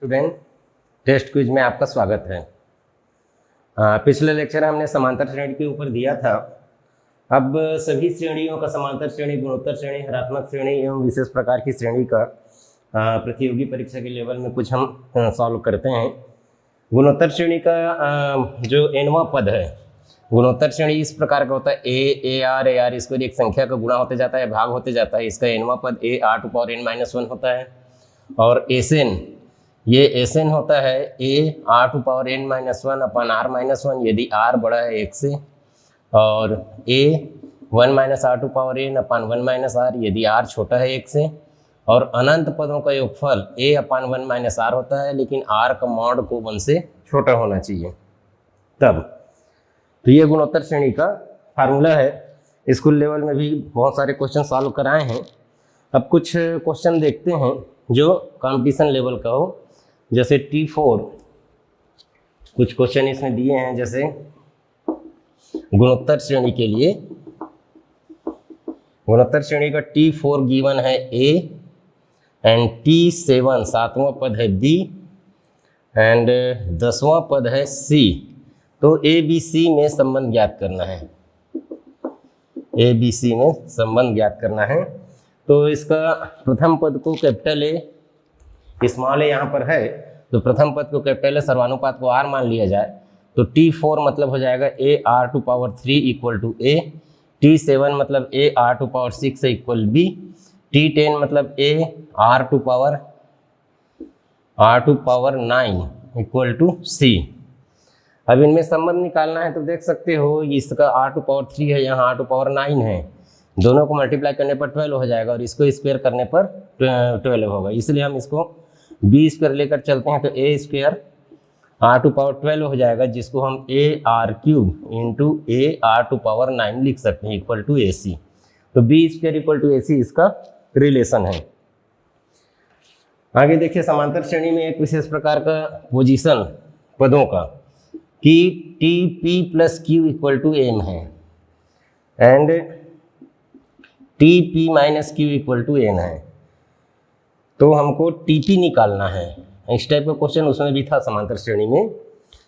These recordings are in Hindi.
स्टूडेंट, टेस्ट क्विज में आपका स्वागत है। पिछले लेक्चर में हमने समांतर श्रेणी के ऊपर दिया था। अब सभी श्रेणियों का, समांतर श्रेणी, गुणोत्तर श्रेणी, हरात्मक श्रेणी एवं विशेष प्रकार की श्रेणी का प्रतियोगी परीक्षा के लेवल में कुछ हम सॉल्व करते हैं। गुणोत्तर श्रेणी का जो nवां पद है, गुणोत्तर श्रेणी इस प्रकार का होता है ए आर इसको एक संख्या का गुणा होते जाता है, भाग होते जाता है। इसका nवां पद a r⁻n-1 होता है। और एसएन, ये एसएन होता है a r⁻n-1 अपन r-1 यदि r बड़ा है 1 से, और a 1 - r⁻n अपन 1 - r यदि r छोटा है 1 से। और अनंत पदों का योगफल a/1 - r होता है, लेकिन r का मॉड को 1 से छोटा होना चाहिए तब। तो ये गुणोत्तर श्रेणी का फार्मूला है। स्कूल लेवल में भी बहुत सारे क्वेश्चन सॉल्व कराए हैं। अब कुछ क्वेश्चन देखते हैं जो कंपटीशन लेवल का हो, जैसे T4। कुछ क्वेश्चन इसमें दिए हैं, जैसे गुणोत्तर श्रेणी के लिए, गुणोत्तर श्रेणी का T4 गिवन है A एंड T7 सातवां पद है B एंड 10वां पद है C। तो ABC में संबंध ज्ञात करना है, ABC में संबंध ज्ञात करना है। तो इसका प्रथम पद को कैपिटल A, स्मॉल a यहाँ पर है, तो प्रथम पद को कैपिटल A, सर्वानुपात को r मान लिया जाए तो T4 मतलब हो जाएगा a r⁻³ = A, T7 मतलब a r⁻6 = B, T10 मतलब a r⁻9 = C। अब इनमें संबंध निकालना है तो देख सकते हो, इसका r⁻3 है, यहाँ r⁻9 है, दोनों को मल्टीप्लाई करने पर 12 हो जाएगा और इसको स्क्वायर करने पर 12 होगा। इसलिए हम इसको b² लेकर चलते हैं तो a² r⁻12 हो जाएगा, जिसको हम ar³ × a r⁻9 लिख सकते हैं = AC। तो b² = AC इसका रिलेशन है। आगे देखिए, समांतर श्रेणी में एक विशेष प्रकार का पोजीशन पदों का कि TP + Q = M है एंड TP - Q = N है। तो हमको TP निकालना है। इस टाइप का क्वेश्चन उसमें भी था समांतर श्रेणी में,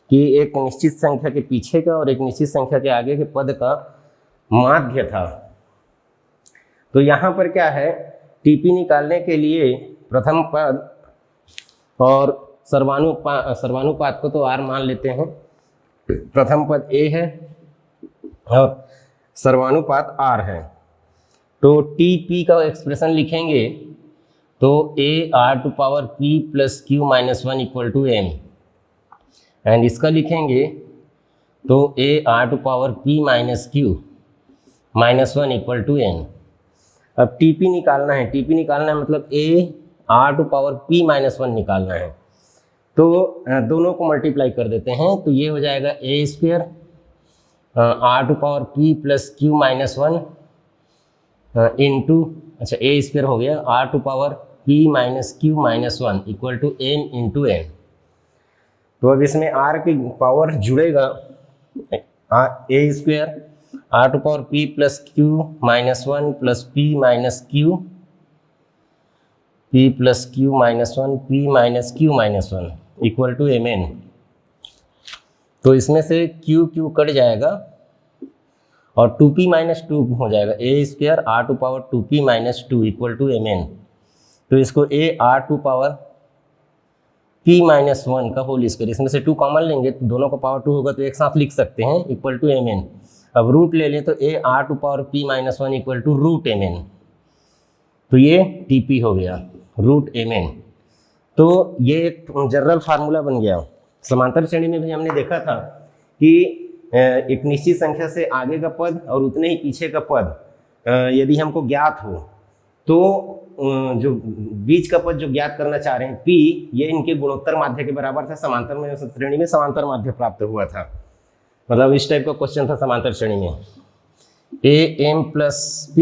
कि एक निश्चित संख्या के पीछे का और एक निश्चित संख्या के आगे के पद का माध्य था। तो यहाँ पर क्या है, TP निकालने के लिए प्रथम पद और सर्वानुपात को तो r मान लेते हैं। प्रथम पद a है और सर्वानुपात r है। तो TP का एक्सप्रेशन लिखेंगे तो a r⁻p + q - 1 = M, and इसका लिखेंगे तो a r⁻p - q - 1 = N। अब TP निकालना है, TP निकालना है मतलब a r⁻p - 1 निकालना है। तो दोनों को मल्टीप्लाई कर देते हैं तो ये हो जाएगा a² r⁻p + q - 1 इंटू, अच्छा a² हो गया, r⁻p - q - 1 = m × n। तो अब इसमें r की पावर जुड़ेगा, a² r⁻p + q - 1 + p - q, p + q - 1 p - q - 1 = mn। तो इसमें से q कट जाएगा और 2p - 2 हो जाएगा, a² r⁻2p - 2 = mn। तो इसको a r⁻p - 1 का होल स्क्वायर, इसमें से 2 कॉमन लेंगे तो दोनों का पावर 2 होगा तो एक साथ लिख सकते हैं =mn। अब रूट ले लें तो a r⁻p - 1 √mn। तो ये TP हो गया √mn। तो ये एक जनरल फार्मूला बन गया। समांतर श्रेणी में भी हमने देखा था कि एक निश्चित संख्या से आगे का पद और उतने ही पीछे का पद यदि हमको ज्ञात हो तो जो बीच का पद जो ज्ञात करना चाह रहे हैं P, ये इनके गुणोत्तर माध्य के बराबर था। समांतर में श्रेणी में समांतर माध्य प्राप्त हुआ था, मतलब इस टाइप का क्वेश्चन था समांतर श्रेणी में। AM + P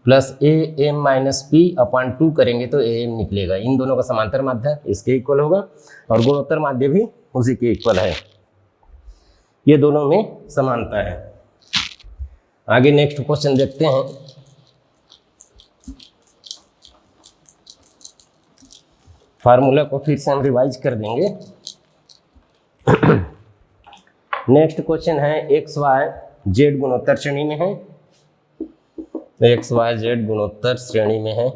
+ AM - P / 2 करेंगे तो AM निकलेगा। इन दोनों का समांतर माध्य इसके इक्वल होगा और गुणोत्तर माध्य भी उसी के इक्वल है। ये दोनों में समानता है। आगे नेक्स्ट क्वेश्चन देखते हैं। फार्मूला को फिर से हम रिवाइज कर देंगे। नेक्स्ट क्वेश्चन है एक्स वाई जेड गुणोत्तर श्रेणी में है, एक्स वाई जेड गुणोत्तर श्रेणी में है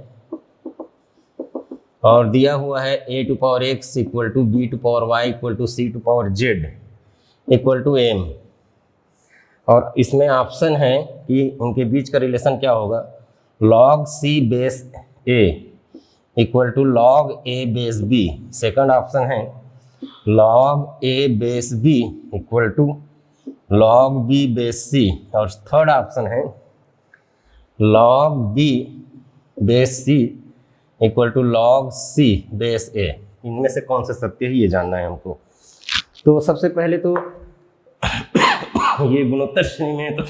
और दिया हुआ है a to power x equal to b to power y equal to c to power z equal to m, और इसमें ऑप्शन है कि उनके बीच का रिलेशन क्या होगा, log c base a equal to log a base b। Second option है log a base b equal to log b base c, और थर्ड ऑप्शन है log b base c equal to log c base a। इनमें से कौन सा सत्य है ये जानना है हमको। तो सबसे पहले तो ये गुणोत्तर श्रेणी में तो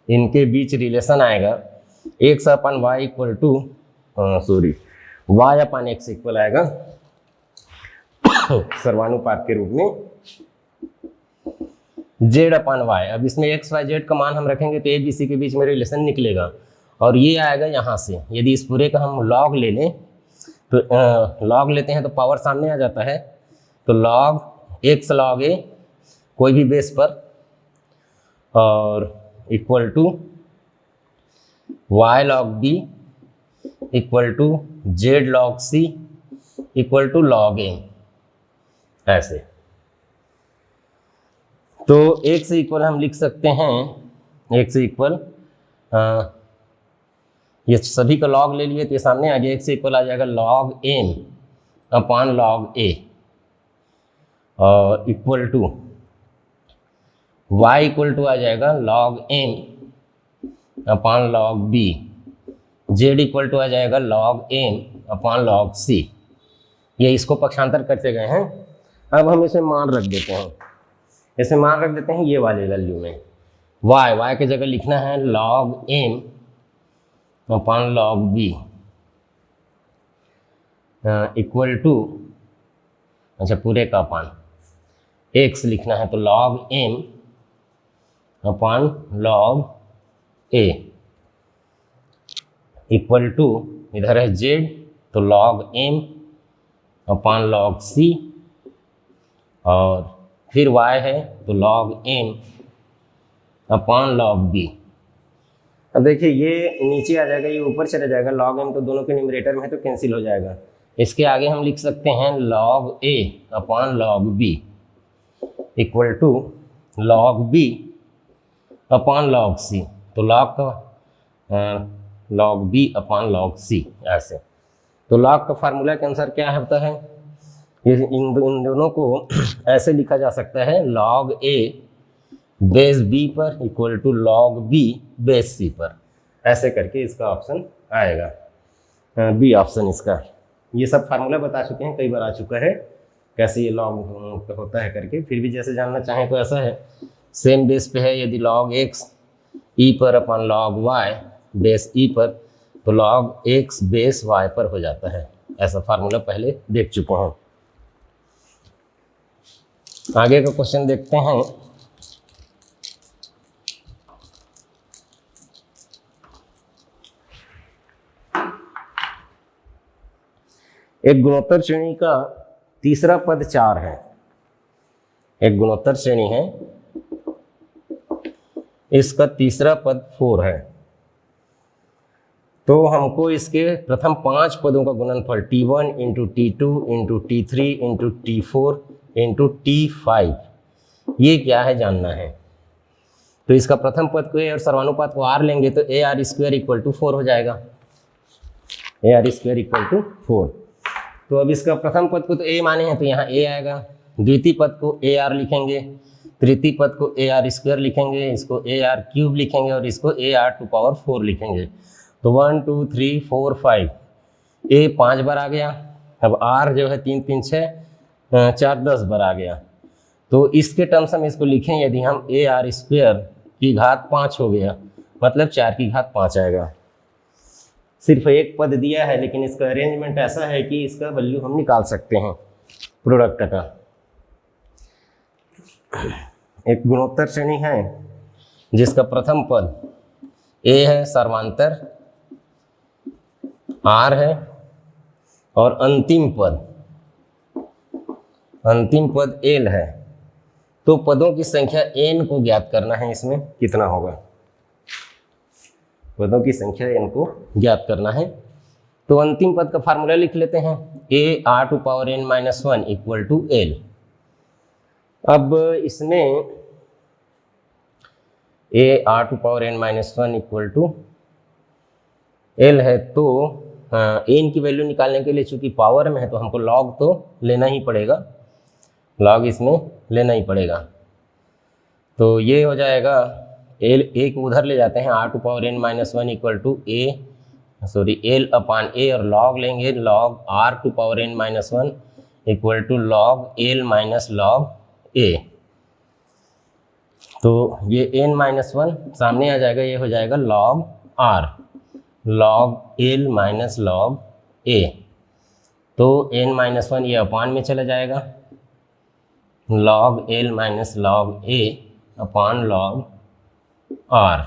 इनके बीच रिलेशन आएगा X upon Y equal to Y upon X equal आएगा सर्वानुपात के रूप में जेड अपन वाई। अब इसमें एक्स वाई जेड का मान हम रखेंगे तो ए बी सी के बीच में रिलेशन निकलेगा और ये आएगा यहाँ से। यदि इस पूरे का हम लॉग ले लें तो लॉग लेते हैं तो पावर सामने आ जाता है, तो लॉग एक्स लॉग ए कोई भी बेस पर और equal to y log b equal to z log c equal to log a, ऐसे। तो एक से इक्वल हम लिख सकते हैं, एक से इक्वल ये सभी का लॉग ले लिए तो ये सामने आ गया, एक से इक्वल आ जाएगा log m upon log a और equal to y equal to आ जाएगा log m upon log b, z equal to आ जाएगा log m upon log c। ये इसको पक्षांतर करते गए हैं। अब हम इसे मान रख देते हैं, इसे मान रख देते हैं ये वाले वैल्यू में। y की जगह लिखना है log m upon log b equal to, अच्छा पूरे का अपॉन x लिखना है तो log m upon log a equal to इधर है z तो log m upon log c और फिर y है तो log m upon log b। अब देखिए ये नीचे आ जाएगा, ये ऊपर चला जाएगा, लॉग m तो दोनों के न्यूमरेटर में है तो कैंसिल हो जाएगा। इसके आगे हम लिख सकते हैं log a upon log b equal to log b upon log c, तो लॉग का log b upon log c, ऐसे। तो लॉग का फार्मूला के अनुसार क्या होता है, इन दोनों को ऐसे लिखा जा सकता है लॉग a बेस b पर equal to log b base c पर, ऐसे करके इसका ऑप्शन आएगा बी ऑप्शन इसका। ये सब फार्मूला बता चुके हैं, कई बार आ चुका है कैसे ये लॉग होता है करके, फिर भी जैसे जानना चाहें तो ऐसा है सेम बेस पे है। यदि लॉग x e पर अपन लॉग y बेस e पर तो लॉग x बेस y पर हो जाता है, ऐसा फार्मूला पहले देख चुके हैं। आगे का क्वेश्चन देखते हैं। एक गुणोत्तर श्रेणी का तीसरा पद 4 है, एक गुणोत्तर श्रेणी है, इसका तीसरा पद 4 है। तो हमको इसके प्रथम 5 पदों का गुणनफल t1 into t2 into t3 into t4 into t5 ये क्या है जानना है। तो इसका प्रथम पद को a और सर्वानुपात को r लेंगे तो a r square equal to 4 हो जाएगा, a r square equal to 4। तो अब इसका प्रथम पद को तो a माने हैं तो यहाँ a आएगा, द्वितीय पद को a r लिखेंगे, तृतीय पद को a r स्क्वायर लिखेंगे, इसको a r क्यूब लिखेंगे और इसको a r टू पावर 4 लिखेंगे। तो 1 2 3 4 5 a 5 बार आ गया, अब r जो है 3 3 6 4 10 बार आ गया। तो इसके टर्म्स हम इसको लिखें, यदि हम a r स्क्वायर की घात 5 हो गया मतलब 4 की घात 5 आएगा। सिर्फ एक पद दिया है लेकिन इसका अरेंजमेंट ऐसा है कि इसका वैल्यू हम निकाल सकते हैं प्रोडक्ट का। एक गुणोत्तर श्रेणी है जिसका प्रथम पद a है, सर्वांतर r है और अंतिम पद एल है, तो पदों की संख्या n को ज्ञात करना है। इसमें कितना होगा? पदों की संख्या n को ज्ञात करना है। तो अंतिम पद का फार्मूला लिख लेते हैं, a r⁻n-1 equal to L. अब इसमें a r⁻n-1 equal to L है, तो n की वैल्यू निकालने के लिए चूंकि पावर में है तो हमको लॉग तो लेना ही पड़ेगा, लॉग इसमें लेना ही पड़ेगा। तो ये हो जाएगा एल, एक उधर ले जाते हैं, r⁻n-1 equal to l upon a, और लॉग लेंगे log r⁻n-1 equal to log l minus log a. तो ये n-1 सामने आ जाएगा, ये हो जाएगा log r log l minus log a. तो n-1 ये अपान में चला जाएगा, log l minus log a upon log r.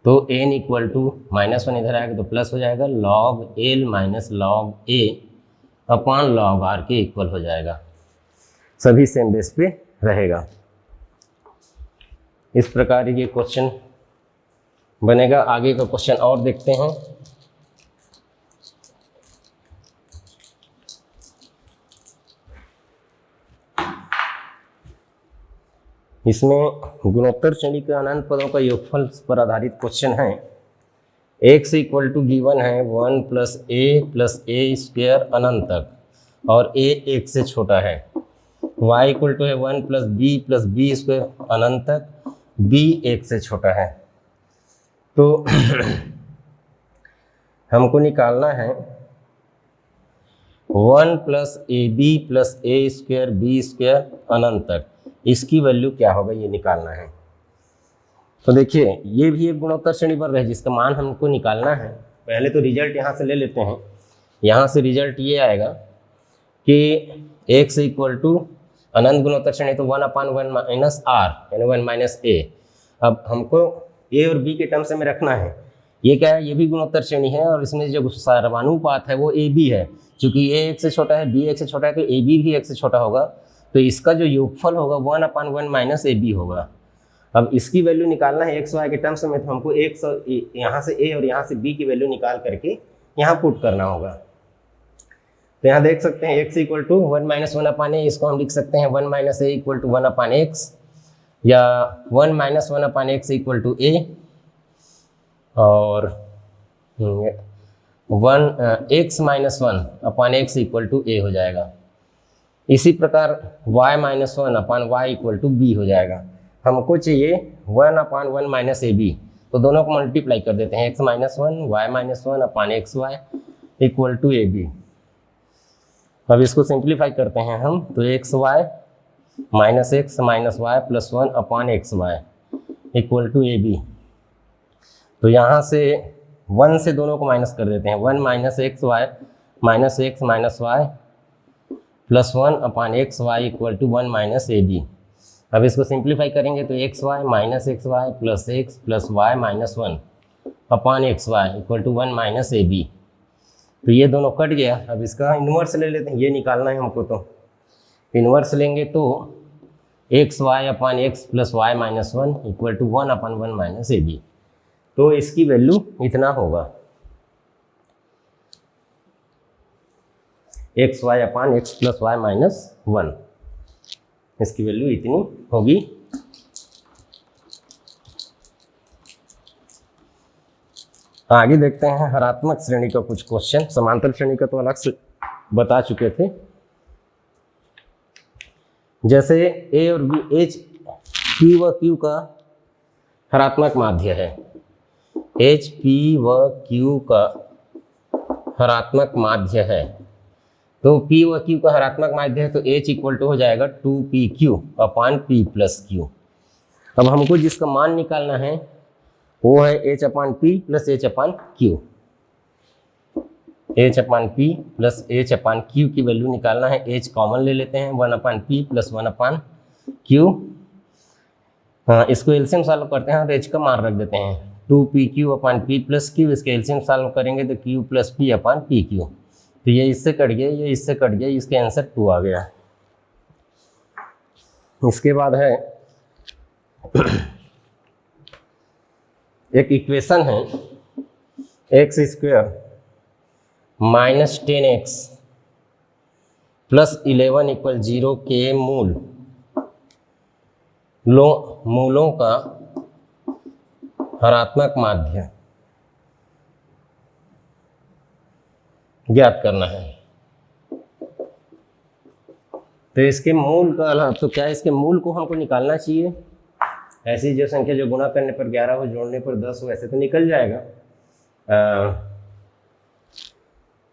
तो n इक्वल टू -1 इधर आएगा तो प्लस हो जाएगा, log l minus log a upon log are के इक्वल हो जाएगा। सभी सेम बेस पे रहेगा। इस प्रकार ये क्वेश्चन बनेगा। आगे का क्वेश्चन और देखते हैं। इसमें गुणोत्तर श्रेणी के अनंत पदों का योगफल पर आधारित क्वेश्चन है। x इक्वल टू गिवन है 1 + a² अनंत तक, और a 1 से छोटा है। y इक्वल टू है 1 + b² अनंत तक, b 1 से छोटा है। तो हमको निकालना है 1 + ab + a² b² अनंत तक, इसकी वैल्यू क्या होगा ये निकालना है। तो देखिए ये भी एक गुणोत्तर श्रेणी पर है जिसका मान हमको निकालना है। पहले तो रिजल्ट यहाँ से ले लेते हैं। यहाँ से रिजल्ट ये आएगा कि x इक्वल टू अनंत गुणोत्तर श्रेणी तो 1/1 माइनस r यानी 1 माइनस a। अब हमको a और b के टर्म्स में रखना है। ये क्या है? ये भी गुणोत्तर श्रेणी है और इसमें जो सर्वानुपात है वो ab है। चूंकि a 1 से छोटा है, b 1 से छोटा है, तो ab भी 1 से छोटा होगा। तो इसका जो योगफल होगा 1/1 माइनस ab होगा। अब इसकी वैल्यू निकालना है x y के टर्म्स में, तो हमको x और यहाँ से a और यहाँ से b की वैल्यू निकाल करके यहाँ पुट करना होगा। तो यहाँ देख सकते हैं x इक्वल टू 1 - 1/a, इसको हम लिख सकते हैं 1 - a इक्वल टू 1/x, या 1 - 1/x इक्वल टू a, और x - 1/x equal to a हो जाएगा। इसी प्रकार y - 1/y equal to b हो जाएगा। हमको चाहिए 1/1 माइनस ab, तो दोनों को मल्टीप्लाई कर देते हैं, x - 1 y - 1/xy equal to ab। अब इसको सिंप्लीफाई करते हैं हम, तो xy minus x minus y plus 1/xy equal to ab। तो यहाँ से 1 से दोनों को माइनस कर देते हैं, 1 minus xy minus x minus y plus 1/xy equal to 1 minus ab। अब इसको सिंप्लीफाई करेंगे तो xy minus xy plus x plus y minus 1/xy equal to 1 minus ab। तो ये दोनों कट गया। अब इसका इन्वर्स ले लेते हैं, ये निकालना है हमको। तो इन्वर्स लेंगे तो xy/x plus y minus 1 equal to 1/1 minus ab। तो इसकी वैल्यू इतना होगा, xy/x प्लस y माइनस 1, इसकी वैल्यू इतनी होगी। आगे देखते हैं हरात्मक श्रेणी का कुछ क्वेश्चन। समांतर श्रेणी का तो अलग से बता चुके थे। जैसे a और b, h p व q का हरात्मक माध्य है, h p व q का हरात्मक माध्य है। तो p व q का हरात्मक माध्य है तो h इक्वल टू हो जाएगा 2pq अपान p प्लस q। अब हमको जिसका मान निकालना है वो है h/p plus h/q। h/p plus h/q की वैल्यू निकालना है। h कॉमन ले लेते हैं, 1/p प्लस 1/q। हाँ, इसको एलसीएम सॉल्व करते हैं और h का मान रख देते हैं। Two P Q upon P plus Q, इसके एलसीएम सॉल्व करेंगे तो Q plus P upon P Q, तो ये इससे कट गया, ये इससे कट गया, इसके आंसर 2 आ गया। इसके बाद है एक इक्वेशन है x square minus 10x plus 11 equal 0 के मूलों का हरात्मक माध्य ज्ञात करना है। तो इसके मूल का, तो क्या इसके मूल को हमको निकालना चाहिए। ऐसी जो संख्या जो गुणा करने पर 11 हो, जोड़ने पर 10 हो, ऐसे तो निकल जाएगा।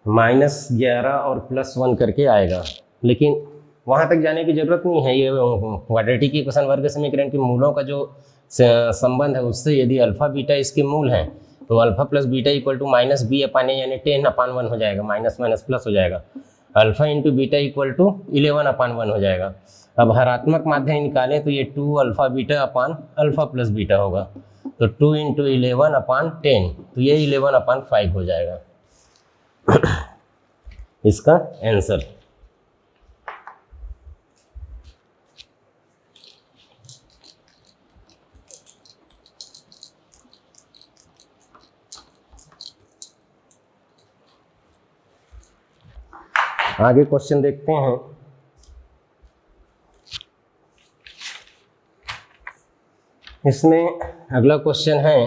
-11 और +1 करके आएगा, लेकिन वहाँ तक जाने की जरूरत नहीं है। ये क्वाड्रेटिक इक्वेशन वर्ग समीकरण के मूलों का जो संबंध है, उससे यदि अल्फा बीटा इसके मूल हैं तो alpha plus beta equal to -b upon a यानी 10/1 हो जाएगा, माइनस माइनस प्लस हो जाएगा। Alpha into beta equal to 11/1 हो जाएगा। अब हरात्मक माध्य निकालें तो ये 2 अल्फा बीटा अपान अल्फा प्लस बीटा होगा, तो 2 इंटू 11/10, तो ये 11/5 हो जाएगा इसका आंसर। आगे क्वेश्चन देखते हैं। इसमें अगला क्वेश्चन है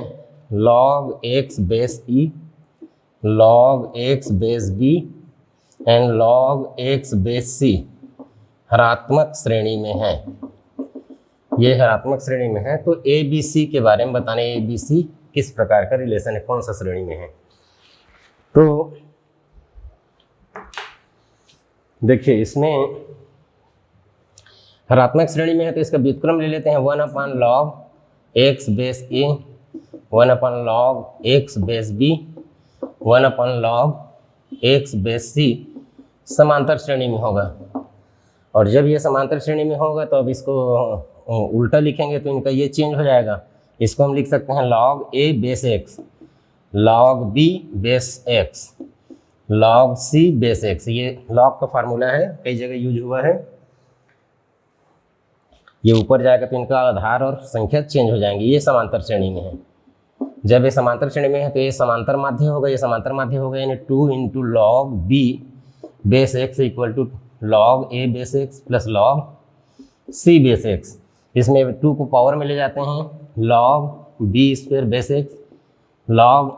log x base e, log x base b and log x base c हरात्मक श्रेणी में है। ये हरात्मक श्रेणी में है, तो a b c के बारे में बताने, a b c किस प्रकार का रिलेशन है, कौन सा श्रेणी में है। तो देखिए इसमें हरात्मक श्रेणी में है तो इसका व्युत्क्रम ले लेते हैं, 1/log x base a, 1/log x base b, 1/log x base c समांतर श्रेणी में होगा। और जब ये समांतर श्रेणी में होगा तो अब इसको उल्टा लिखेंगे तो इनका ये चेंज हो जाएगा। इसको हम लिख सकते हैं log a base x, log b base x, log c base x। ये log का फार्मूला है, कई जगह यूज हुआ है। ये ऊपर जाएगा तो इनका आधार और संख्या चेंज हो जाएंगी। ये समांतर श्रेणी में है। जब ये समांतर श्रेणी में है तो ये समांतर माध्य होगा, ये समांतर माध्य होगा, यानी 2 into log b base x equal to log a base x plus log c base x। इसमें 2 को पावर में ले जाते हैं, log b square base x, log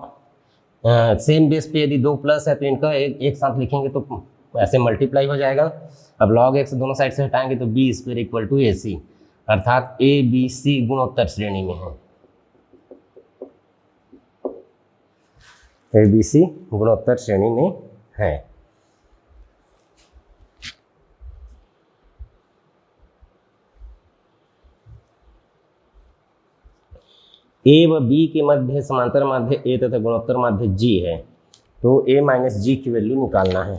same base पे यदि 2 प्लस है तो इनका एक साथ लिखेंगे तो ऐसे मल्टीप्लाई हो जाएगा। अब log x दोनों साइड से हटाएंगे तो b square equal to ac, अर्थात a b c गुणोत्तर श्रेणी में है। a b c गुणोत्तर श्रेणी में है। a व b के मध्य समांतर माध्य a तथा गुणोत्तर माध्य g है, तो a माइनस g की वैल्यू निकालना है।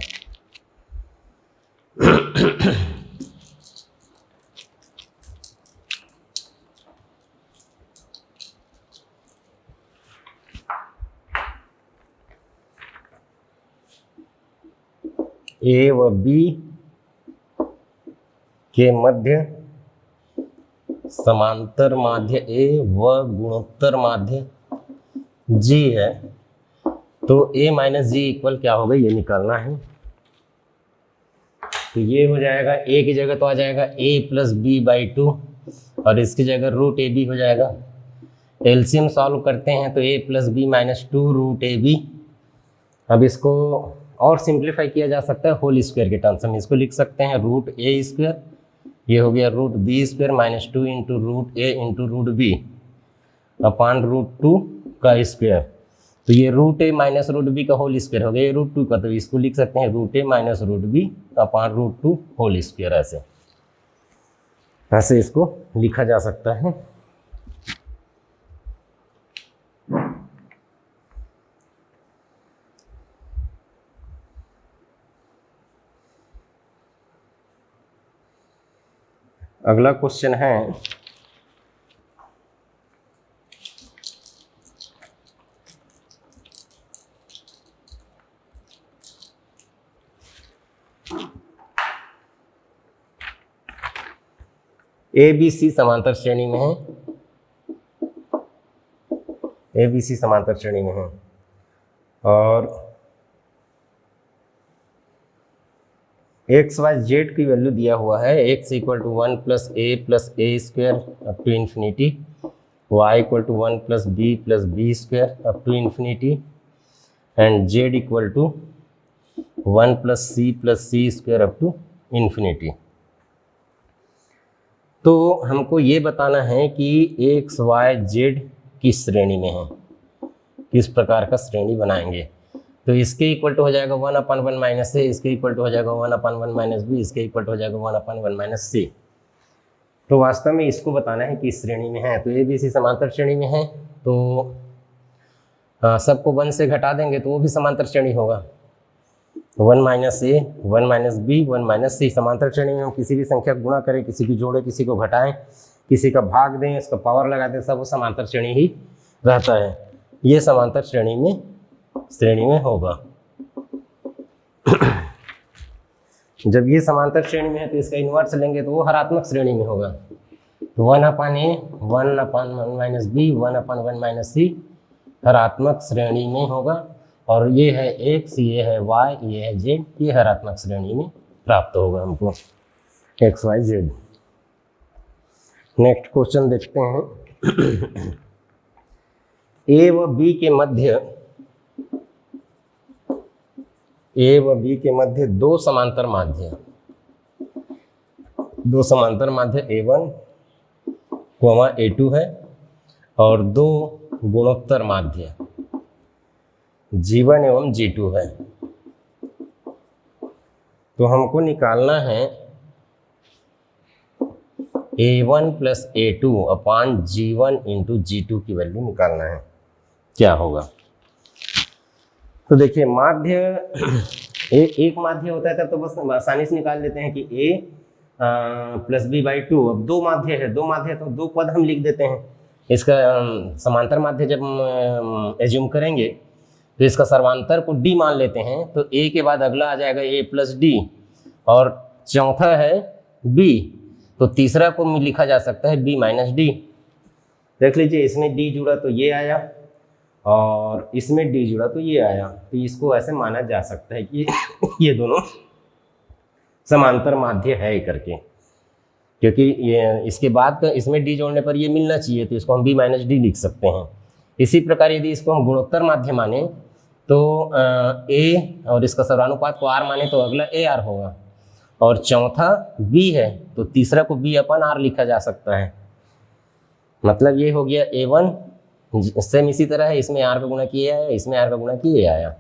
a व b के मध्य समांतर माध्य a व गुणोत्तर माध्य g है, तो a माइनस जी इक्वल क्या होगा ये निकालना है। तो ये हो जाएगा, a की जगह तो आ जाएगा a प्लस बी बाई 2 और इसकी जगह रूट ए बी हो जाएगा। एलसीएम सॉल्व करते हैं तो a plus B minus 2 root A B. अब इसको और सिंप्लीफाई किया जा सकता है होल स्क्वायर के टर्म्स में। इसको लिख सकते हैं रूट ए स्क्वायर, ये हो गया root b square minus 2 into root a into root b upon root 2 का स्क्वायर। तो ये root a minus root b का होल स्क्वायर हो गया, ये रूट 2 का, तो इसको लिख सकते हैं root a minus root b upon root 2 whole square. ऐसे इसको लिखा जा सकता है। अगला क्वेश्चन है ए बी सी समांतर श्रेणी में है, ए बी सी समांतर श्रेणी में है, और एक्स वाई जेड की वैल्यू दिया हुआ है, X equal to 1 plus A square up to infinity, Y equal to 1 plus B square up to infinity, and Z equal to 1 plus C square up to infinity. तो हमको ये बताना है कि एक्स वाई जेड किस श्रेणी में है, किस प्रकार का श्रेणी बनाएंगे। तो इसके इक्वल टू हो जाएगा 1/1 माइनस ए, इसके इक्वल टू हो जाएगा 1/1 माइनस बी, इसके इक्वल टू हो जाएगा 1/1 माइनस सी। तो वास्तव में इसको बताना है कि इस श्रेणी में है। तो ए बी सी समांतर श्रेणी में है, तो सबको 1 से घटा देंगे तो वो भी समांतर श्रेणी होगा। 1 माइनस ए, 1 माइनस बी, 1 माइनस सी। समांतर श्रेणी में हम किसी भी संख्या को गुणा करें, किसी की जोड़े, किसी को घटाएं, किसी का भाग दें, इसका पावर लगा दें, सब वो समांतर श्रेणी ही रहता है। ये समांतर श्रेणी में होगा। जब ये समांतर श्रेणी में है तो इसका इन्वर्स लेंगे तो वो हरात्मक श्रेणी में होगा। तो 1/a, 1/1 माइनस बी, 1/1 माइनस सी हरात्मक श्रेणी में होगा। और ये है एक्स, ये है वाई, ये है जेड, ये हरात्मक श्रेणी में प्राप्त होगा हमको X Y Z. Next question देखते हैं। ए व बी के मध्य दो समांतर माध्य A1, A2 है, और दो गुणोत्तर माध्य G1 एवं G2 है। तो हमको निकालना है A1 प्लस A2 अपान G1 इंटू G2 की वैल्यू निकालना है, क्या होगा। तो देखिए माध्य एक माध्य होता है तब तो बस आसानी से निकाल लेते हैं कि A प्लस बी बाई 2। अब दो माध्य है तो दो पद हम लिख देते हैं। इसका समांतर माध्य जब एज्यूम करेंगे तो इसका सर्वांतर को D मान लेते हैं, तो A के बाद अगला आ जाएगा A प्लस D, और चौथा है B, तो तीसरा को लिखा जा सकता है B माइनस D। देख लीजिए इसमें D जुड़ा तो ये आया, और इसमें D जुड़ा तो ये आया। तो इसको ऐसे माना जा सकता है कि ये दोनों समांतर माध्य है करके, क्योंकि ये इसके बाद का इसमें D जोड़ने पर ये मिलना चाहिए, तो इसको हम B माइनस D लिख सकते हैं। इसी प्रकार यदि इसको हम गुणोत्तर माध्य माने तो A और इसका सर्वानुपात को R माने तो अगला AR होगा, और चौथा B है तो तीसरा को B अपन R लिखा जा सकता है। मतलब ये हो गया A1, सेम इसी तरह है, इसमें R का गुणा किया आया, इसमें R का गुणा किया आया,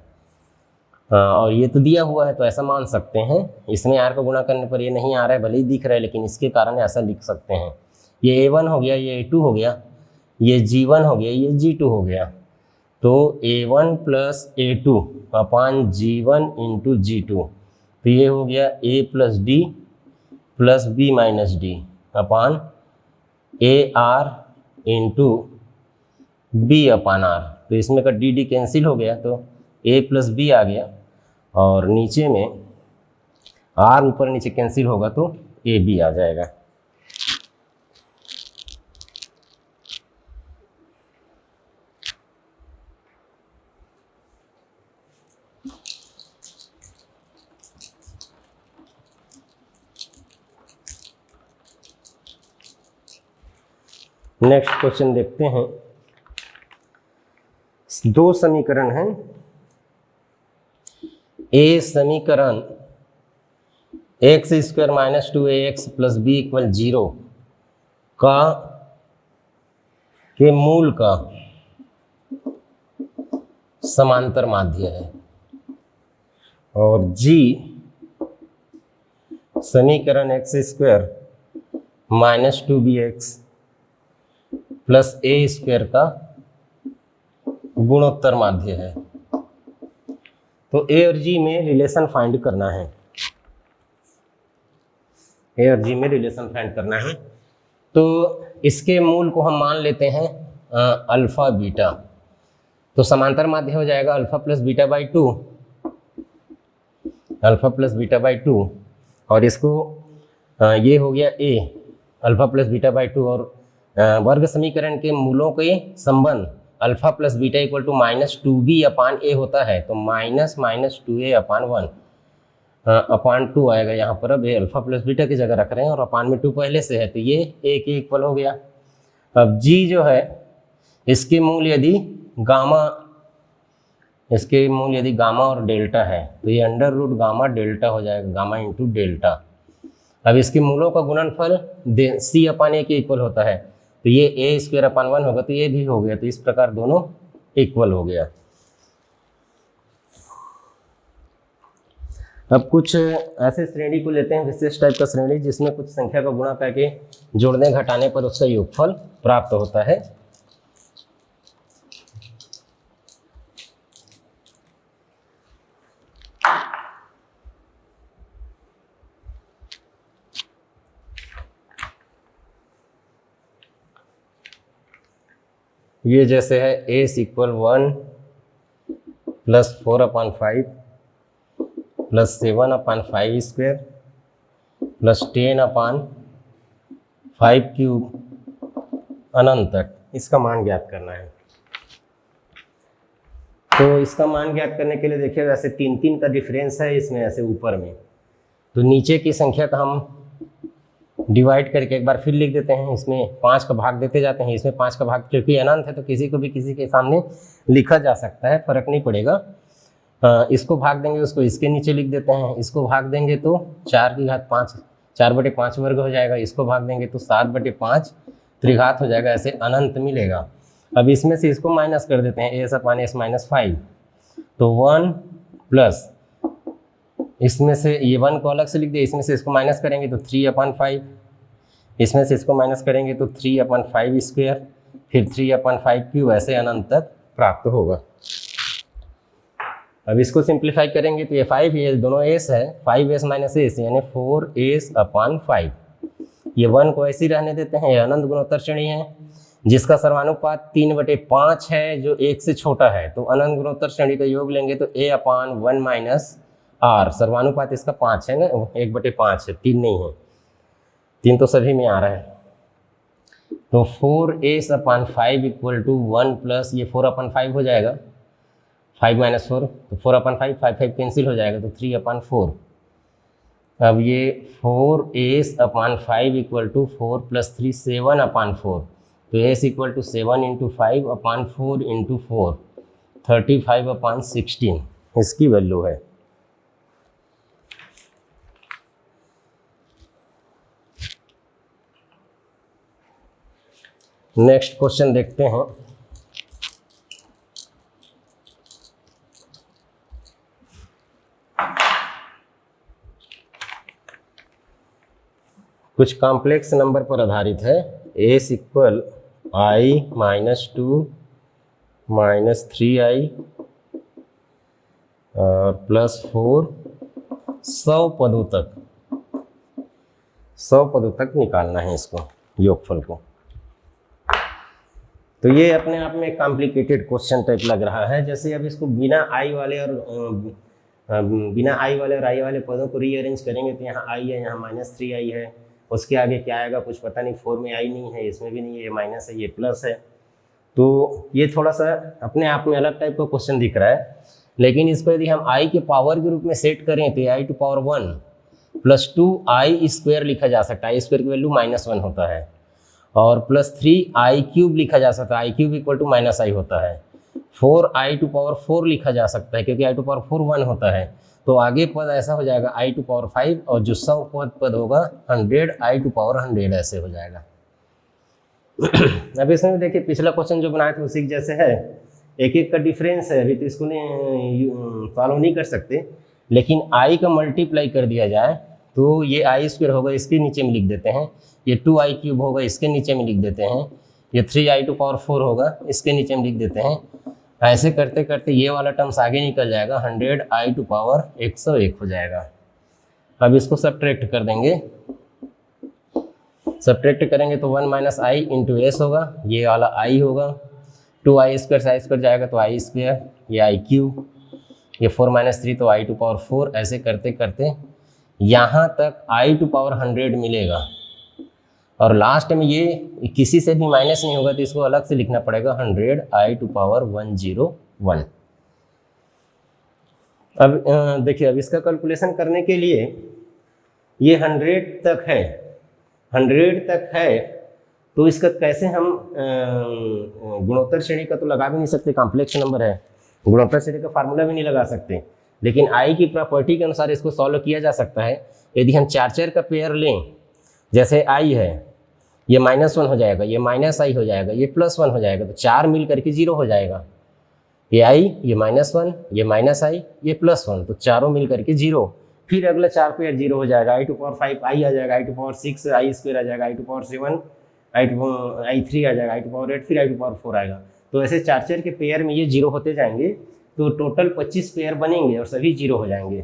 और ये तो दिया हुआ है तो ऐसा मान सकते हैं। इसमें R का गुणा करने पर ये नहीं आ रहा है, भले ही दिख रहा है, लेकिन इसके कारण ऐसा लिख सकते हैं। ये A1 हो गया, ये A2 हो गया, ये G1 हो गया, ये G2 हो गया। तो A1 प्लस A2 अपान G1 इंटू G2, तो ये हो गया A plus D plus B minus D upon AR into B upon R। तो इसमें का D कैंसिल हो गया, तो A प्लस B आ गया, और नीचे में R ऊपर नीचे कैंसिल होगा तो AB आ जाएगा। नेक्स्ट क्वेश्चन देखते हैं। दो समीकरण हैं। ए समीकरण x square minus 2ax plus B equal 0 के मूल का समांतर माध्य है, और जी समीकरण x square minus 2bx plus ए स्क्वायर का गुणोत्तर माध्य है। तो ए और जी में रिलेशन फाइंड करना है, ए और जी में रिलेशन फाइंड करना है। तो इसके मूल को हम मान लेते हैं अल्फा बीटा। तो समांतर माध्य हो जाएगा alpha plus beta by 2, alpha plus beta by 2, और इसको ये हो गया a, alpha plus beta by 2 और वर्ग समीकरण के मूलों के संबंध alpha plus beta equal to -2b upon a होता है, तो -2a अपान 1 अपान 2 आएगा यहाँ पर। अब ये अल्फा प्लस बीटा की जगह रख रहे हैं और अपान में 2 पहले से है, तो ये a के इक्वल हो गया। अब g जो है इसके मूल यदि गामा और डेल्टा है तो ये अंडर रूट गामा डेल्टा हो जाएगा, गामा इंटू डेल्टा। अब इसके मूलों का गुणनफल c अपान a के इक्वल होता है, तो ये a स्क्वायर अपान 1 होगा, तो ये भी हो गया। तो इस प्रकार दोनों इक्वल हो गया। अब कुछ ऐसे श्रेणी को लेते हैं, विशेष टाइप का श्रेणी, जिसमें कुछ संख्या का गुणा करके जोड़ने घटाने पर उसका योगफल प्राप्त होता है। ये जैसे है a equal 1 plus 4 upon 5 plus 7 upon 5 square plus 10 upon 5 cube अनंत तक, इसका मान ज्ञात करना है। तो इसका मान ज्ञात करने के लिए देखिए, वैसे 3 का डिफरेंस है इसमें, ऐसे ऊपर में, तो नीचे की संख्या का हम डिवाइड करके एक बार फिर लिख देते हैं। इसमें 5 का भाग देते जाते हैं, इसमें 5 का भाग, क्योंकि अनंत है तो किसी को भी किसी के सामने लिखा जा सकता है, फर्क नहीं पड़ेगा। इसको भाग देंगे उसको इसके नीचे लिख देते हैं, इसको भाग देंगे तो 4 की घात 5, 4/5 वर्ग हो जाएगा, इसको भाग देंगे तो 7/5 त्रिघात हो जाएगा, ऐसे अनंत मिलेगा। अब इसमें से इसको माइनस कर देते हैं, a अपान s माइनस 5, तो 1 प्लस इसमें से ये 1 को अलग से लिख दिया, इसमें से इसको माइनस करेंगे तो 3 अपान 5, इसमें से इसको माइनस करेंगे तो 3 अपान 5 स्क्वायर, फिर 3 अपान 5 क्यूब, ऐसे अनंत तक प्राप्त होगा। अब इसको सिंप्लीफाई करेंगे तो ये 5, ये दोनों s है, 5s माइनस s यानी 4s अपान 5। ये 1 को ऐसे ही रहने देते हैं, ये अनंत गुणोत्तर श्रेणी है जिसका सर्वानुपात 3/5 है, जो 1 से छोटा है। तो अनंत गुणोत्तर श्रेणी का योग लेंगे तो a अपान 1 माइनस r, सर्वानुपात इसका 5 है ना, 1/5 है, 3 नहीं है, 3 तो सभी में आ रहा है। तो 4s upon 5 equal to 1 plus ये 4 अपान 5 हो जाएगा, 5 माइनस 4, तो 4 अपान 5, 5 कैंसिल हो जाएगा, तो 3 अपान 4। अब ये 4s upon 5 equal to 4 plus 3 7 upon 4, तो s equal to 7 into 5 upon 4 into 4, 35 upon 16 इसकी वैल्यू है। नेक्स्ट क्वेश्चन देखते हैं। कुछ कॉम्प्लेक्स नंबर पर आधारित है। s equal i minus 2 minus 3i और प्लस 4 100 पदों तक निकालना है इसको, योगफल को। तो ये अपने आप में कॉम्प्लिकेटेड क्वेश्चन टाइप लग रहा है। जैसे अब इसको बिना i वाले और i वाले पदों को रीअरेंज करेंगे तो यहाँ i है, यहाँ माइनस 3i है, उसके आगे क्या आएगा कुछ पता नहीं, 4 में i नहीं है, इसमें भी नहीं है, ये माइनस है, ये प्लस है। तो ये थोड़ा सा अपने आप में अलग टाइप का क्वेश्चन दिख रहा है। लेकिन इसको यदि हम i के पावर के रूप में सेट करें तो i to power 1 plus 2i square लिखा जा सकता है, i स्क्वायर की वैल्यू -1 होता है, और प्लस 3i क्यूब लिखा जा सकता है, i cube equal to -i होता है। 4i टू पावर 4 लिखा जा सकता है क्योंकि i टू पावर 4 1 होता है। तो आगे पद ऐसा हो जाएगा i टू पावर 5, और जो 100 पद होगा 100 i टू पावर 100 ऐसे हो जाएगा। अब इसमें देखिए पिछला क्वेश्चन जो बनाया था उसी जैसे है, एक एक का डिफरेंस है, अभी तो इसको सॉल्व नहीं कर सकते, लेकिन i का मल्टीप्लाई कर दिया जाए तो ये i स्क्वायर होगा, इसके नीचे में लिख देते हैं, ये 2i क्यूब होगा, इसके नीचे में लिख देते हैं, ये 3i टू पावर 4 होगा, इसके नीचे में लिख देते हैं। ऐसे करते करते ये वाला टर्म्स आगे निकल जाएगा, 100i टू पावर 101 हो जाएगा। अब इसको सब्ट्रैक्ट कर देंगे, सब्ट्रैक्ट करेंगे तो 1 माइनस i इंटू एस होगा, ये वाला i होगा, 2i स्क्वायर से i स्क्वायर जाएगा तो i स्क्वायर, ये i क्यूब, ये 4 माइनस 3 तो i टू पावर 4। ऐसे करते करते यहाँ तक i टू पावर 100 मिलेगा, और लास्ट में ये किसी से भी माइनस नहीं होगा तो इसको अलग से लिखना पड़ेगा 100i⁴101। अब देखिए, अब इसका कैलकुलेशन करने के लिए ये 100 तक है, 100 तक है, तो इसका कैसे हम गुणोत्तर श्रेणी का तो लगा भी नहीं सकते, कॉम्प्लेक्स नंबर है, गुणोत्तर श्रेणी का फार्मूला भी नहीं लगा सकते, लेकिन आई की प्रॉपर्टी के अनुसार इसको सॉल्व किया जा सकता है। यदि हम 4 का पेयर लें, जैसे आई है, ये -1 हो जाएगा, ये -i हो जाएगा, ये +1 हो जाएगा, तो 4 मिल करके 0 हो जाएगा। ये i, ये -1, ये -i, ये +1, तो चारों मिल करके 0। फिर अगला 4 पेयर 0 हो जाएगा, i⁵ i आ जाएगा, i⁴ i² आ जाएगा, i⁴ i3 आ जाएगा, i⁴8, फिर i⁴ आएगा। तो ऐसे 4 के पेयर में ये 0 होते जाएंगे, तो टोटल 25 पेयर बनेंगे और सभी 0 हो जाएंगे।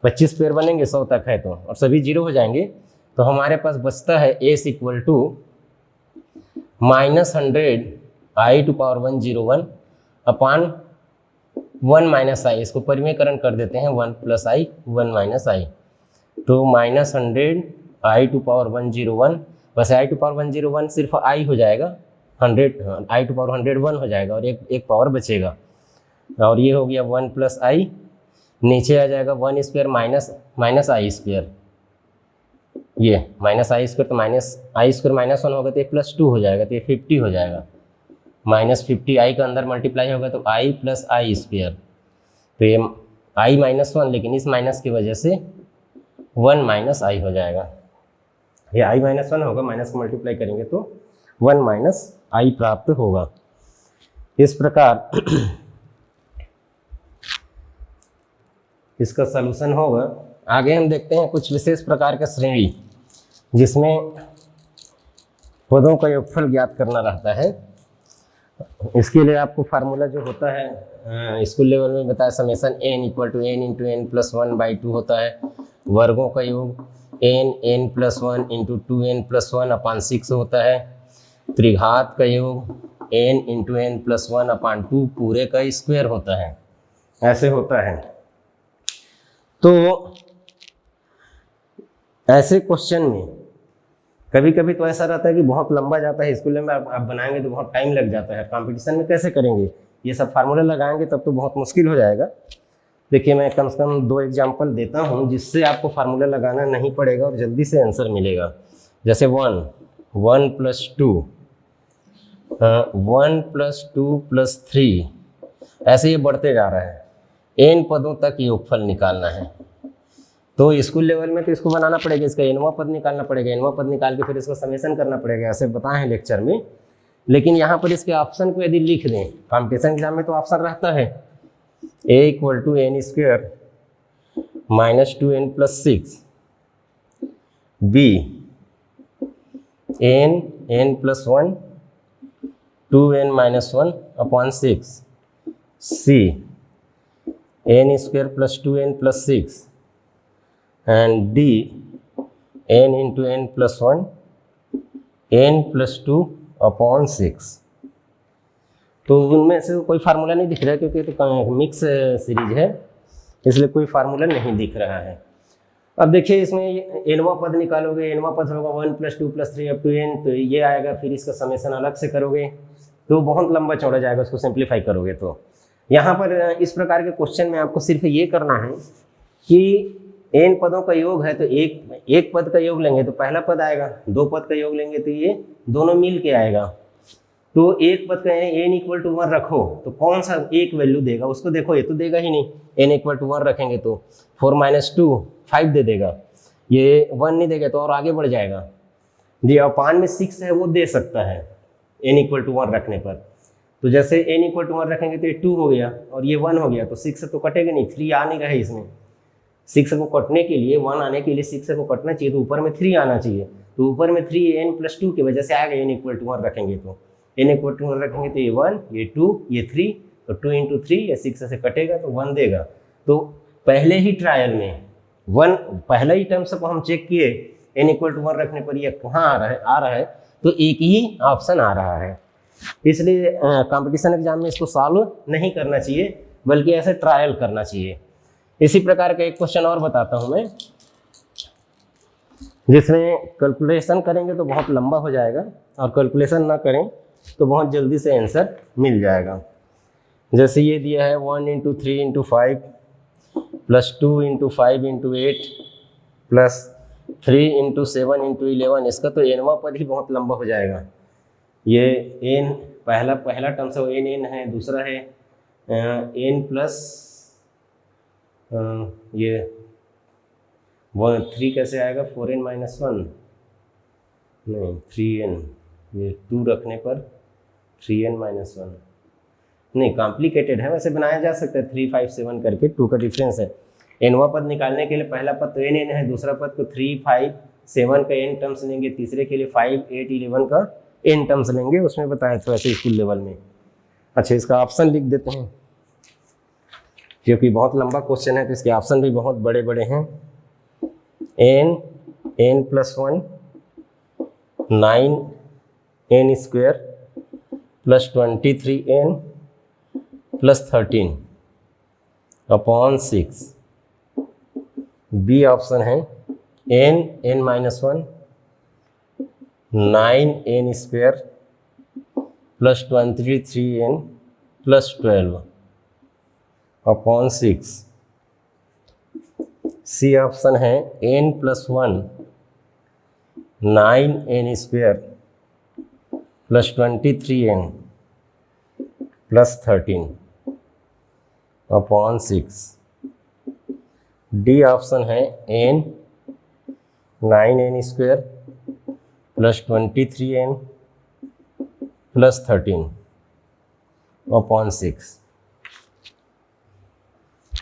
25 पेयर बनेंगे 100 तक है तो, और सभी 0 हो जाएंगे। तो हमारे पास बचता है s = -100i⁴101 अपान 1 - i। इसको परिमेयकरण कर देते हैं, 1 + i 1 - i, तो -100i⁴101, बस i⁴101 सिर्फ i हो जाएगा, 100 i⁴101 हो जाएगा और एक पावर बचेगा, और ये हो गया 1 + i, नीचे आ जाएगा 1² - i², ये -i² तो -i² -1 होगा तो ये +2 हो जाएगा, तो ये 50 हो जाएगा, -50 i का अंदर मल्टीप्लाई होगा तो i + i², तो ये i -1, लेकिन इस माइनस की वजह से 1 - i हो जाएगा। ये i -1 होगा, माइनस को मल्टीप्लाई करेंगे तो 1 - i प्राप्त होगा। इस प्रकार इसका सलूशन होगा। आगे हम देखते हैं कुछ विशेष प्रकार का श्रेणी जिसमें पदों का योगफल ज्ञात करना रहता है। इसके लिए आपको फार्मूला जो होता है स्कूल लेवल में बताया, समेशन n = n × n+1/2 होता है, वर्गों का योग n + 1 × 2n + 1/6 होता है, त्रिघात का योग n × n+1/2 पूरे का स्क्वायर होता है, ऐसे होता है। तो ऐसे क्वेश्चन में कभी कभी तो ऐसा रहता है कि बहुत लंबा जाता है, स्कूल में आप बनाएंगे तो बहुत टाइम लग जाता है, कंपटीशन में कैसे करेंगे, ये सब फार्मूला लगाएंगे तब तो बहुत मुश्किल हो जाएगा। देखिए, मैं कम से कम 2 एग्जाम्पल देता हूँ जिससे आपको फार्मूला लगाना नहीं पड़ेगा और जल्दी से आंसर मिलेगा। जैसे 1 + 2 1 + 2 + 3, ऐसे ये बढ़ते जा रहा है, n पदों तक योगफल निकालना है। तो स्कूल लेवल में तो इसको बनाना पड़ेगा, इसका nवां पद निकालना पड़ेगा, nवां पद निकाल के फिर इसको समेशन करना पड़ेगा, ऐसे बताए हैं लेक्चर में। लेकिन यहाँ पर इसके ऑप्शन को यदि लिख दें, कॉम्पिटिशन एग्जाम में तो ऑप्शन रहता है a = n² - 2n + 6, b n + 1 2n - 1/6, c n² + 2n + 6, and d n × n + 1 n + 2/6। तो उनमें से कोई फार्मूला नहीं दिख रहा है क्योंकि तो मिक्स सीरीज है, इसलिए कोई फार्मूला नहीं दिख रहा है। अब देखिए, इसमें nवां पद निकालोगे, nवां पद होगा 1 + 2 + 3 up to n, तो ये आएगा, फिर इसका समेशन अलग से करोगे तो बहुत लंबा चौड़ा जाएगा, उसको सिंप्लीफाई करोगे तो। यहाँ पर इस प्रकार के क्वेश्चन में आपको सिर्फ ये करना है कि n पदों का योग है तो एक पद का योग लेंगे तो पहला पद आएगा, 2 पद का योग लेंगे तो ये दोनों मिल के आएगा। तो एक पद का n = 1 रखो तो कौन सा एक वैल्यू देगा उसको देखो, ये तो देगा ही नहीं। n = 1 रखेंगे तो 4 - 2 5 दे देगा, ये 1 नहीं देगा तो और आगे बढ़ जाएगा। जी, अपान में 6 है वो दे सकता है n = 1 रखने पर। तो जैसे n = 1 रखेंगे तो ये 2 हो गया और ये 1 हो गया, तो 6 तो कटेगा नहीं, 3 आ नहीं रहा इसमें। 6 को कटने के लिए, 1 आने के लिए 6 को कटना चाहिए तो ऊपर में 3 आना चाहिए, तो ऊपर में 3 n + 2 की वजह से आएगा। n = 1 रखेंगे तो n = 1 रखेंगे तो ये 1, ये 2, ये 3, तो 2 × 3 ये 6 से कटेगा तो 1 देगा। तो पहले ही ट्रायल में 1, पहला ही टर्म सब हम चेक किए, n = 1 रखने पर ये कहाँ आ रहा है तो एक ही ऑप्शन आ रहा है। इसलिए कंपटीशन एग्जाम में इसको सॉल्व नहीं करना चाहिए, बल्कि ऐसे ट्रायल करना चाहिए। इसी प्रकार का एक क्वेश्चन और बताता हूं मैं। जिसमें कैलकुलेशन करेंगे तो बहुत लंबा हो जाएगा और कैलकुलेशन ना करें तो बहुत जल्दी से आंसर मिल जाएगा। जैसे ये दिया है 1 × 3 × 5 प्लस 2 × 5 × 8 प्लस 3 × 7 × 11, इसका तो एनवा पद ही बहुत लंबा हो जाएगा। ये एन पहला टर्म से एन एन है, दूसरा है एन प्लस ये 3 कैसे आएगा 4n - 1 नहीं 3n, ये 2 रखने पर 3n - 1 नहीं, कॉम्प्लिकेटेड है, वैसे बनाया जा सकता है 3 5 7 करके, 2 का डिफरेंस है। एनवा पद निकालने के लिए पहला पद तो एन एन है, दूसरा पद को 3 5 7 का एन टर्म्स लेंगे, तीसरे के लिए 5 8 11 का एन टर्म्स लेंगे, उसमें बताया था वैसे स्कूल लेवल में। अच्छा, इसका ऑप्शन लिख देते हैं क्योंकि बहुत लंबा क्वेश्चन है तो इसके ऑप्शन भी बहुत बड़े बड़े हैं। n + 1 9n² plus 23n plus 13 upon 6। B option है n - 1 9n² plus 23n plus 12 upon 6। C option है n + 1 9n² plus 23n plus 13 upon 6। D option है n 9n² plus 23n plus 13 upon 6।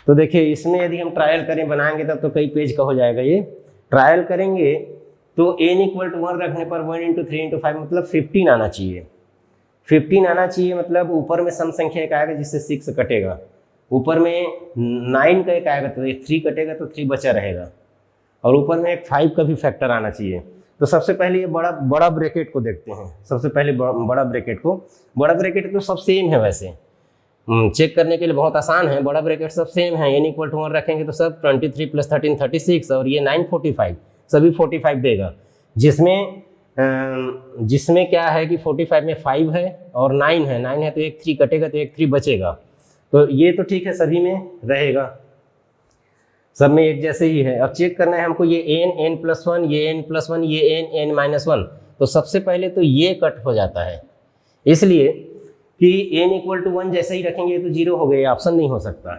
तो देखिए इसमें यदि हम ट्रायल करें बनाएंगे तब तो कई पेज का हो जाएगा। ये ट्रायल करेंगे तो n = 1 रखने पर 1 × 3 × 5 मतलब 15 आना चाहिए। 15 आना चाहिए मतलब ऊपर में सम संख्या एक आएगा जिससे 6 कटेगा, ऊपर में 9 का एक आएगा तो 3 कटेगा तो 3 बचा रहेगा, और ऊपर में एक 5 का भी फैक्टर आना चाहिए। तो सबसे पहले ये बड़ा ब्रैकेट को देखते हैं। सबसे पहले बड़ा ब्रैकेट तो सब सेम है, वैसे चेक करने के लिए बहुत आसान है। बड़ा ब्रैकेट सब सेम है, n = 1 रखेंगे तो सब 23 + 13 36 और ये 9 45 सभी 45 देगा। जिसमें क्या है कि 45 में 5 है और 9 है तो एक 3 कटेगा तो एक 3 बचेगा, तो ये तो ठीक है सभी में रहेगा, सब में एक जैसे ही है। अब चेक करना है हमको ये n + 1 ये n + 1 ये n - 1, तो सबसे पहले तो ये कट हो जाता है, इसलिए कि n = 1 जैसे ही रखेंगे तो 0 हो गया, ऑप्शन नहीं हो सकता,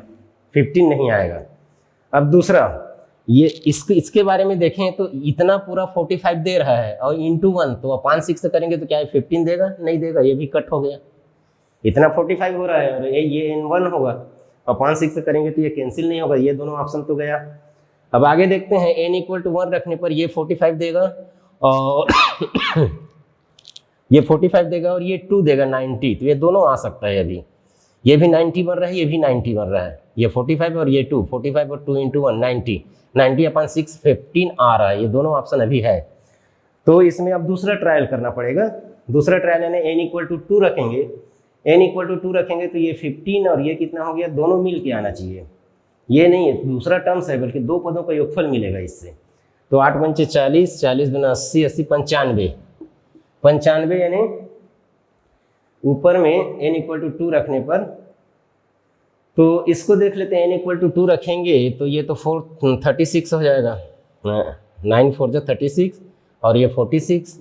15 नहीं आएगा। अब दूसरा ये इसके बारे में देखें तो इतना पूरा 45 दे रहा है और × 1 तो अपॉन 6 करेंगे तो क्या है 15 देगा, नहीं देगा, ये भी कट हो गया। इतना 45 हो रहा है और ये n1 होगा, अपॉन 6 करेंगे तो ये कैंसिल नहीं होगा, ये दोनों ऑप्शन तो गया। अब आगे देखते हैं n = 1 रखने पर ये 45 देगा और ये 45 देगा और ये 2 देगा 90, तो ये दोनों आ सकता है। अभी ये भी 90 बन रहा है, ये भी 90 बन रहा है, ये 45 और ये 2, 45 और 2 × 1 90, 90 अपॉन 6 15 आ रहा है, ये दोनों ऑप्शन अभी है। तो इसमें अब दूसरा ट्रायल करना पड़ेगा। दूसरा ट्रायल यानी n = 2 रखेंगे, n = 2 रखेंगे तो ये 15 और ये कितना हो गया, दोनों मिल के आना चाहिए, ये नहीं है दूसरा टर्म्स है बल्कि दो पदों का योगफल मिलेगा इससे। तो 8 × 5 = 40, 40 × 80, 80 × 95 यानी ऊपर में n = 2 रखने पर, तो इसको देख लेते हैं। n = 2 रखेंगे तो ये तो 36 हो जाएगा, 9 × 4 = 36 और ये 46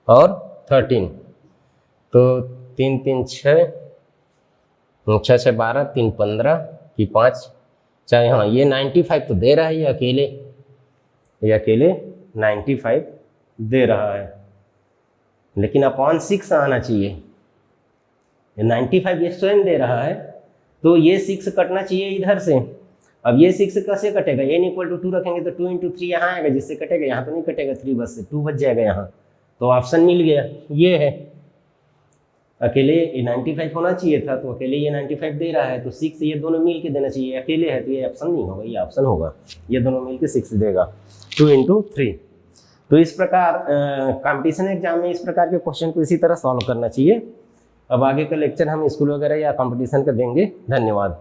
और 13, तो 3 3 6 6 6 12 3 15 की 5 चाहे, हाँ ये 95 तो दे रहा है, ये अकेले 95 दे रहा है, लेकिन अपॉन 6 आना चाहिए। 95 ये स्वयं दे रहा है तो ये 6 कटना चाहिए इधर से। अब ये 6 कैसे कटेगा, n = 2 रखेंगे तो 2 × 3 यहाँ आएगा, जिससे कटेगा, यहाँ तो नहीं कटेगा, 3 बस से 2 बच जाएगा यहाँ, तो ऑप्शन मिल गया, ये है। अकेले 95 होना चाहिए था तो अकेले ये 95 दे रहा है, तो 6 ये दोनों मिल के देना चाहिए, अकेले है तो ये ऑप्शन नहीं होगा, ये ऑप्शन होगा, ये दोनों मिल के 6 देगा, 2 × 3। तो इस प्रकार कंपटीशन एग्जाम में इस प्रकार के क्वेश्चन को इसी तरह सॉल्व करना चाहिए। अब आगे का लेक्चर हम स्कूल वगैरह या कंपटीशन का देंगे। धन्यवाद।